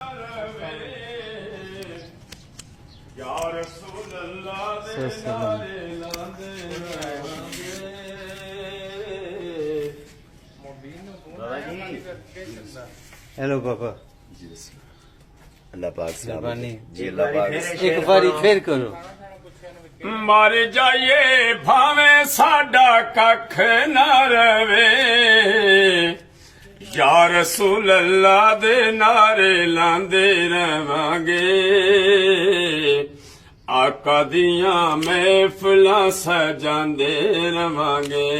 या रसूल अल्लाह दे नारे लांदे हेलो पापा जी अल्लाह पाक मेहरबानी जी अल्लाह पाक एक बारी फिर करो मर जाइए भावे साडा कख न रवे या रसूल अल्लाह दे नारे लांदे रवांगे आका दियां महफिलां सजांदे रवांगे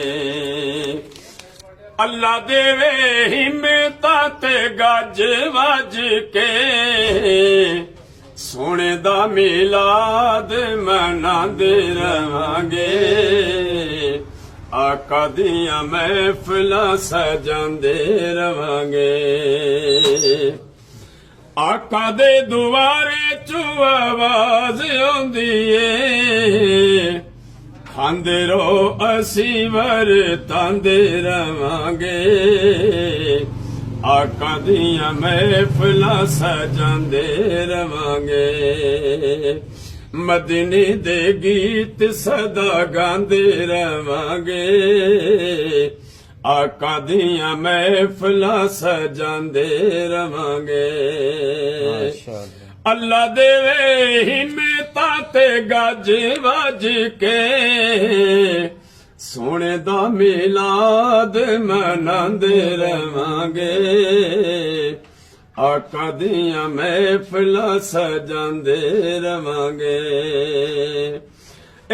अल्लाह देवे हिम्मतां ते गज वज के सोने दा मिलाद मनांदे रवांगे आका दियां महफिलां सजांदे रवांगे आका दे दुआरे चू आवाज आउंदी ए खांदे रहो असी वरतांदे रवांगे आका दियां महफिलां सजांदे रवांगे मदीने दे गीत सदा गांदे रवांगे आका दियां महफिलां सजांदे रवांगे अल्लाह देवे हिम्मतां ते गज वज के सोने दा मिलाद मनांदे रवांगे आका दियां महफिलां सजांदे रवांगे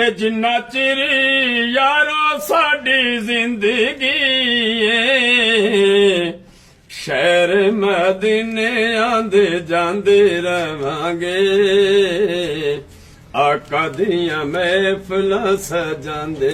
ए जिन्ना चिर यारो साडी जिंदगी शहर मदीने आंदे जांदे रवांगे आका दियां महफिलां सजांदे